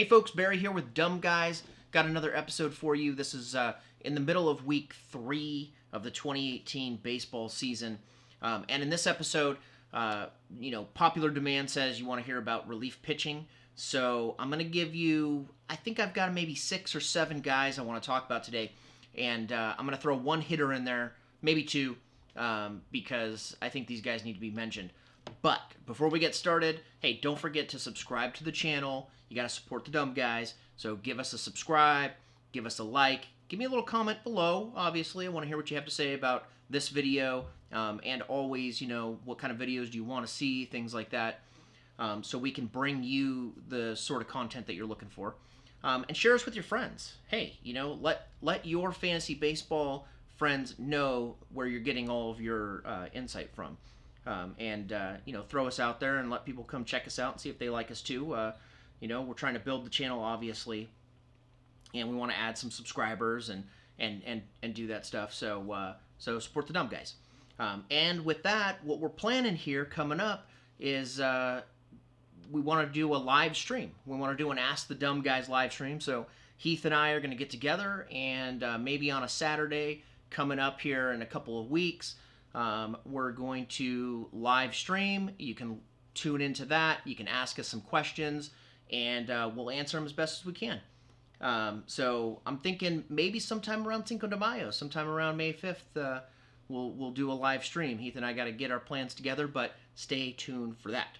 folks, Barry here with Dumb Guys. Got another episode for you. This is in the middle of week 3 of the 2018 baseball season. And in this episode, popular demand says you want to hear about relief pitching. So I'm going to give you, I think I've got maybe 6 or 7 guys I want to talk about today. And I'm going to throw one hitter in there, maybe 2, because I think these guys need to be mentioned. But before we get started, hey, don't forget to subscribe to the channel. You got to support the Dumb Guys. So give us a subscribe, give us a like, give me a little comment below. Obviously, I want to hear what you have to say about this video. And always, what kind of videos do you want to see, things like that. So we can bring you the sort of content that you're looking for. And share us with your friends. Hey, let your fantasy baseball friends know where you're getting all of your insight from. Throw us out there and let people come check us out and see if they like us too. We're trying to build the channel, obviously, and we want to add some subscribers and do that stuff. So support the Dumb Guys. And with that, what we're planning here coming up is we want to do a live stream. We want to do an Ask the Dumb Guys live stream. So Heath and I are going to get together, and maybe on a Saturday coming up here in a couple of weeks, we're going to live stream. You can tune into that. You can ask us some questions, and we'll answer them as best as we can. So I'm thinking maybe sometime around Cinco de Mayo, sometime around May 5th, we'll do a live stream. Heath and I got to get our plans together, but stay tuned for that.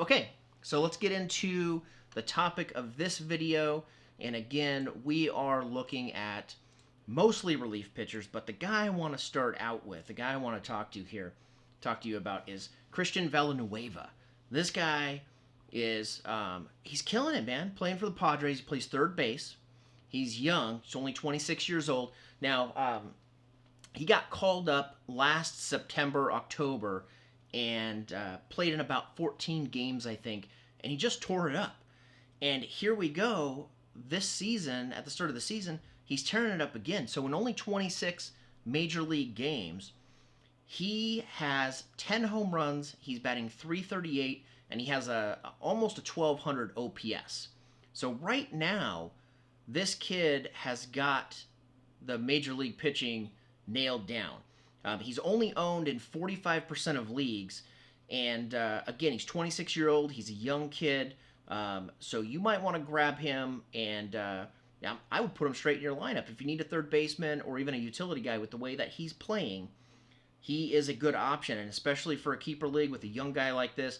Okay, so let's get into the topic of this video. And again, we are looking at mostly relief pitchers, but the guy I want to start out with, the guy I want to talk to you about is Christian Villanueva. This guy is, he's killing it, man. Playing for the Padres. He plays third base. He's young. He's only 26 years old. Now, he got called up last September, October, and played in about 14 games, I think, and he just tore it up. And here we go. This season, at the start of the season, he's tearing it up again. So in only 26 major league games, he has 10 home runs. He's batting .338, and he has almost a 1,200 OPS. So right now, this kid has got the major league pitching nailed down. He's only owned in 45% of leagues, and again, he's 26-year-old. He's a young kid, so you might want to grab him, and I would put him straight in your lineup. If you need a third baseman or even a utility guy with the way that he's playing, he is a good option, and especially for a keeper league with a young guy like this,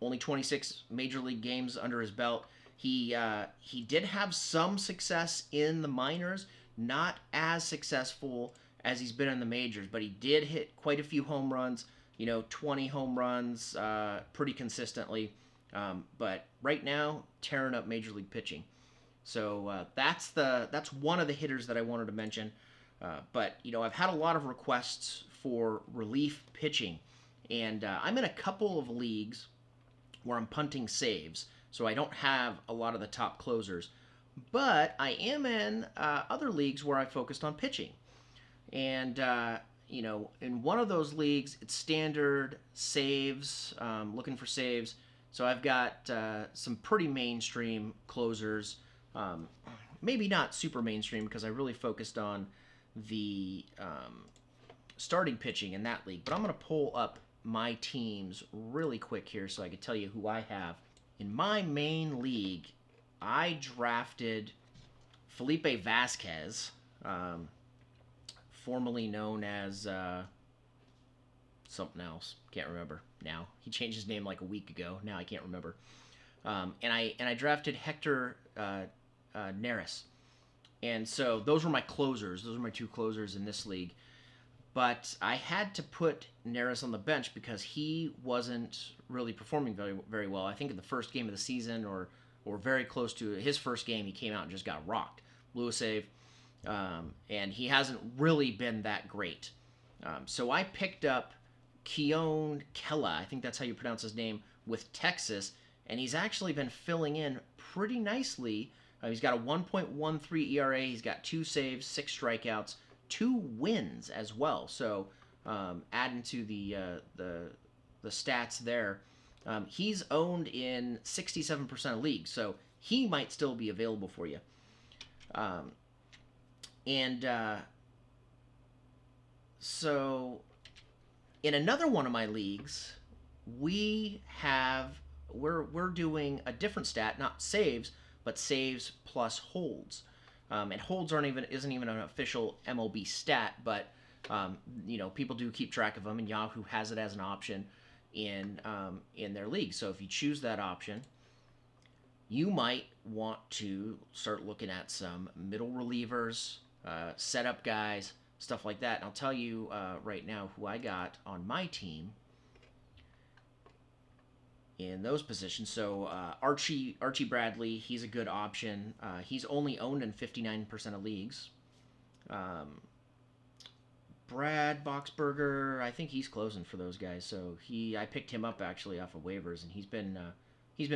only 26 major league games under his belt. He did have some success in the minors, not as successful as he's been in the majors, but he did hit quite a few home runs, 20 home runs pretty consistently. But right now, tearing up major league pitching. So that's one of the hitters that I wanted to mention. But I've had a lot of requests for relief pitching, and I'm in a couple of leagues where I'm punting saves, so I don't have a lot of the top closers. But I am in other leagues where I focused on pitching. And, in one of those leagues, it's standard saves, looking for saves. So I've got some pretty mainstream closers. Maybe not super mainstream because I really focused on the starting pitching in that league. But I'm going to pull up my teams really quick here so I can tell you who I have. In my main league, I drafted Felipe Vasquez, formerly known as something else. Can't remember now. He changed his name like a week ago. Now I can't remember. And I drafted Hector Neris. And so those were my closers. Those were my 2 closers in this league. But I had to put Neris on the bench because he wasn't really performing very, very well. I think in the first game of the season or very close to his first game, he came out and just got rocked. Blew a save. And he hasn't really been that great. So I picked up Keone Kela, I think that's how you pronounce his name, with Texas, and he's actually been filling in pretty nicely. He's got a 1.13 ERA, he's got 2 saves, 6 strikeouts, 2 wins as well. So adding to the stats there, he's owned in 67% of leagues. So he might still be available for you. Um, and so in another one of my leagues, we're doing a different stat, not saves, but saves plus holds. And holds isn't even an official MLB stat, but people do keep track of them, and Yahoo has it as an option in their league. So if you choose that option, you might want to start looking at some middle relievers, setup guys, stuff like that. And I'll tell you right now who I got on my team in those positions. So Archie Bradley, he's a good option. He's only owned in 59% of leagues. Brad Boxberger, I think he's closing for those guys. So I picked him up actually off of waivers, and he's been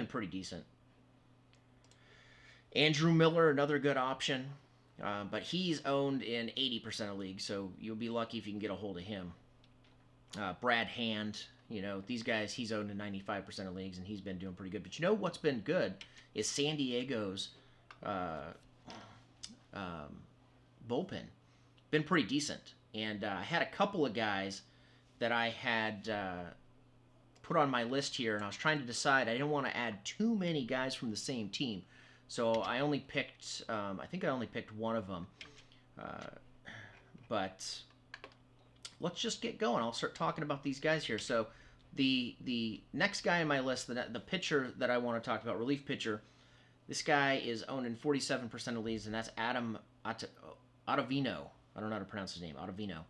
pretty decent. Andrew Miller, another good option, but he's owned in 80% of leagues, so you'll be lucky if you can get a hold of him. Brad Hand, these guys, he's owned in 95% of leagues, and he's been doing pretty good. But what's been good is San Diego's bullpen. Been pretty decent. And I had a couple of guys that I had put on my list here, and I was trying to decide. I didn't want to add too many guys from the same team. So I only picked, I think I only picked one of them. But let's just get going. I'll start talking about these guys here. So the next guy on my list, the pitcher that I want to talk about, relief pitcher, this guy is owned in 47% of leagues, and that's Adam Ottavino. I don't know how to pronounce his name, Ottavino.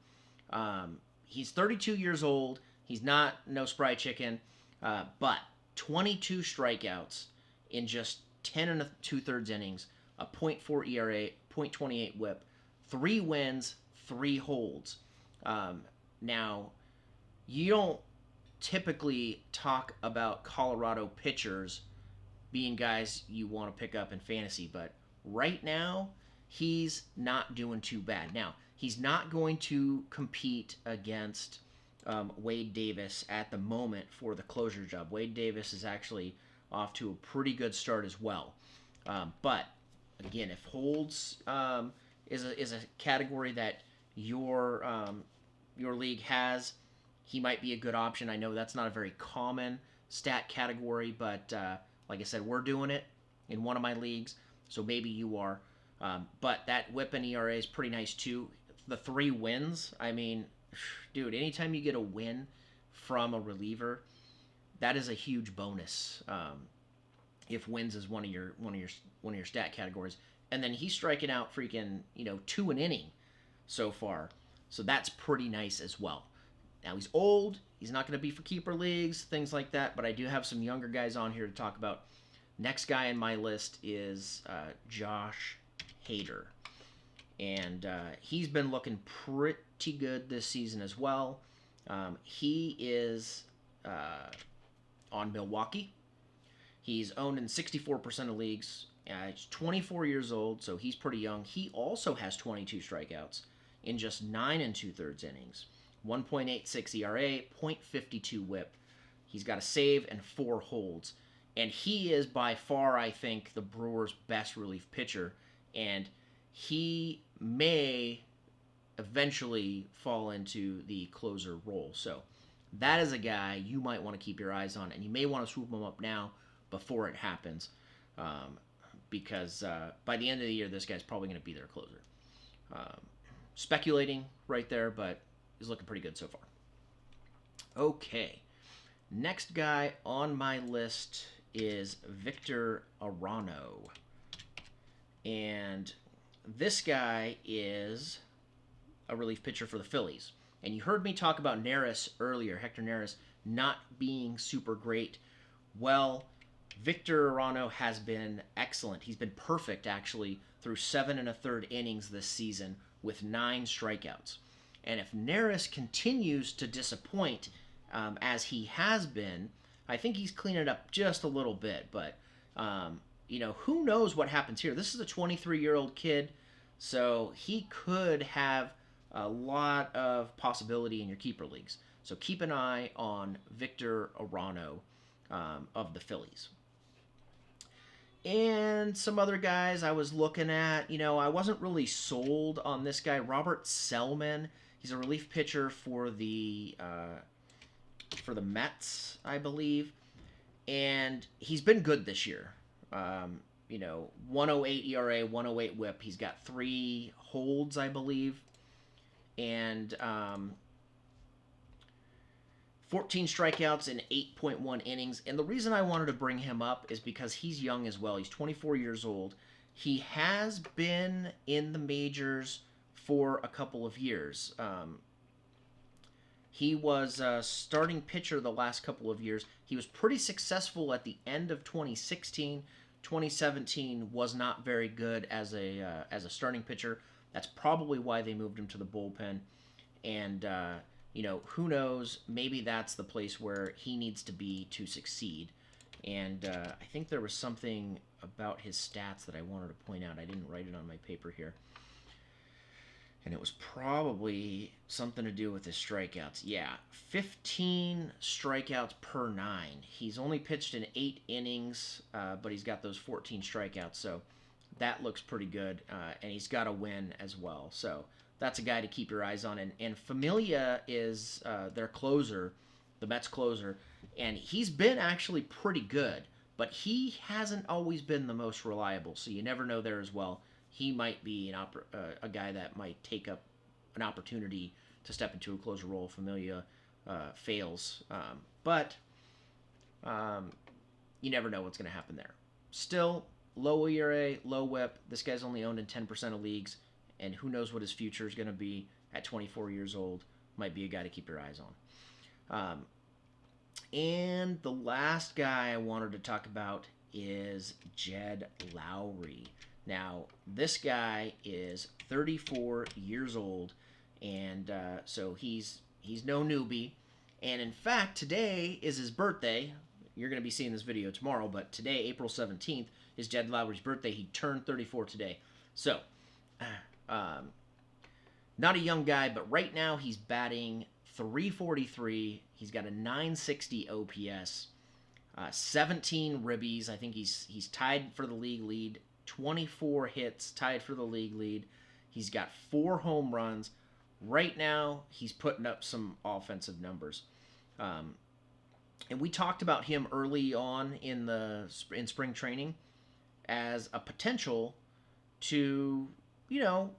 He's 32 years old. He's no spry chicken, but 22 strikeouts in just 10 and 2/3 innings, a .4 ERA, .28 WHIP, 3 wins, 3 holds. Now, you don't typically talk about Colorado pitchers being guys you want to pick up in fantasy, but right now, he's not doing too bad. Now, he's not going to compete against Wade Davis at the moment for the closure job. Wade Davis is actually off to a pretty good start as well. But again, if holds is a category that your league has, he might be a good option. I know that's not a very common stat category, but like I said, we're doing it in one of my leagues, so maybe you are. But that WHIP and ERA is pretty nice too. The 3 wins, I mean, dude, anytime you get a win from a reliever, that is a huge bonus. If wins is one of your stat categories, and then he's striking out freaking 2 an inning so far, so that's pretty nice as well. Now he's old, he's not going to be for keeper leagues, things like that, but I do have some younger guys on here to talk about. Next guy in my list is Josh Hader, and he's been looking pretty good this season as well. He is on Milwaukee. He's owned in 64% of leagues. He's 24 years old, so he's pretty young. He also has 22 strikeouts in just 9 and 2/3 innings, 1.86 ERA, .52 WHIP. He's got a save and 4 holds, and he is by far, I think, the Brewers' best relief pitcher, and he may eventually fall into the closer role. So that is a guy you might want to keep your eyes on, and you may want to swoop him up now before it happens, because by the end of the year, this guy's probably going to be their closer. Speculating right there, but he's looking pretty good so far. Okay, next guy on my list is Victorrano, and this guy is a relief pitcher for the Phillies. And you heard me talk about Neris earlier, Hector Neris not being super great. Well, Victorrano has been excellent. He's been perfect, actually, through 7 1/3 innings this season with 9 strikeouts. And if Neris continues to disappoint, as he has been, I think he's cleaning up just a little bit. But, who knows what happens here. This is a 23-year-old kid, so he could have a lot of possibility in your keeper leagues. So keep an eye on Victorrano of the Phillies. And some other guys I was looking at, I wasn't really sold on this guy, Robert Selman. He's a relief pitcher for the Mets, I believe, and he's been good this year. 108 ERA, 108 WHIP. He's got 3 holds, I believe, and 14 strikeouts in 8.1 innings. And the reason I wanted to bring him up is because he's young as well. He's 24 years old. He has been in the majors for a couple of years. He was a starting pitcher the last couple of years. He was pretty successful at the end of 2016. 2017 was not very good as a starting pitcher. That's probably why they moved him to the bullpen. And who knows? Maybe that's the place where he needs to be to succeed. And I think there was something about his stats that I wanted to point out. I didn't write it on my paper here. And it was probably something to do with his strikeouts. Yeah, 15 strikeouts per 9. He's only pitched in 8 innings, but he's got those 14 strikeouts. So that looks pretty good. And he's got a win as well. So that's a guy to keep your eyes on. And Familia is their closer, the Mets closer. And he's been actually pretty good. But he hasn't always been the most reliable. So you never know there as well. He might be a guy that might take up an opportunity to step into a closer role if Familia fails. But you never know what's going to happen there. Still, low ERA, low WHIP. This guy's only owned in 10% of leagues. And who knows what his future is going to be at 24 years old. Might be a guy to keep your eyes on. And the last guy I wanted to talk about is Jed Lowrie. Now, this guy is 34 years old, and so he's no newbie. And in fact, today is his birthday. You're going to be seeing this video tomorrow, but today, April 17th, is Jed Lowrie's birthday. He turned 34 today. So, not a young guy, but right now he's batting .343. He's got a .960 OPS, 17 ribbies. I think he's tied for the league lead. 24 hits, tied for the league lead. He's got 4 home runs. Right now, he's putting up some offensive numbers. And we talked about him early on in spring training as a potential to,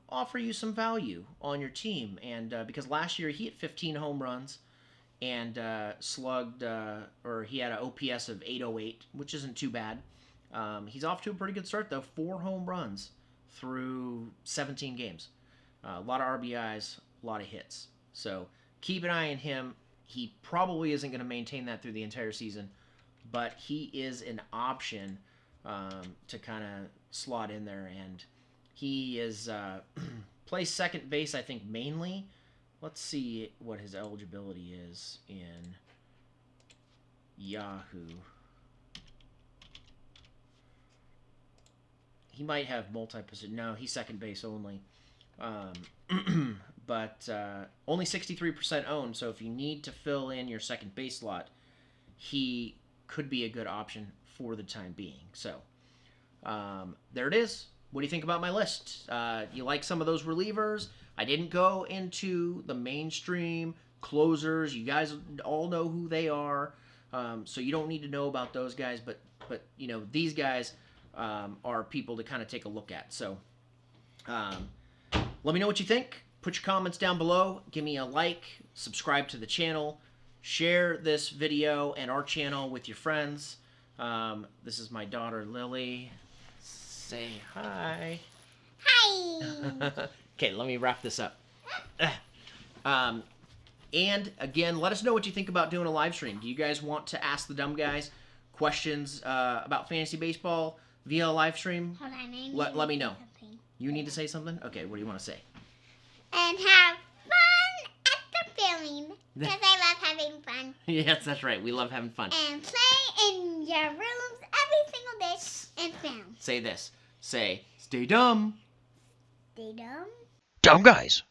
offer you some value on your team. And because last year he hit 15 home runs and slugged, or he had an OPS of 808, which isn't too bad. He's off to a pretty good start, though. 4 home runs through 17 games. A lot of RBIs, a lot of hits. So keep an eye on him. He probably isn't going to maintain that through the entire season, but he is an option to kind of slot in there. And he is plays second base, I think, mainly. Let's see what his eligibility is in Yahoo. He might have multi-position. No, he's second base only. But only 63% owned, so if you need to fill in your second base slot, he could be a good option for the time being. So, there it is. What do you think about my list? You like some of those relievers? I didn't go into the mainstream closers. You guys all know who they are, so you don't need to know about those guys. But these guys are people to kind of take a look at. So let me know what you think. Put your comments down below. Give me a like. Subscribe to the channel. Share this video and our channel with your friends. This is my daughter, Lily. Say hi. Hi. Okay, let me wrap this up. And again, let us know what you think about doing a live stream. Do you guys want to ask the dumb guys questions about fantasy baseball via a live stream? Hold on, let me know. You need to say something? Okay, what do you want to say? And have fun at the filming, because I love having fun. Yes, that's right. We love having fun. And play in your rooms every single day and film. Say this. Say, stay dumb. Stay dumb. Dumb guys.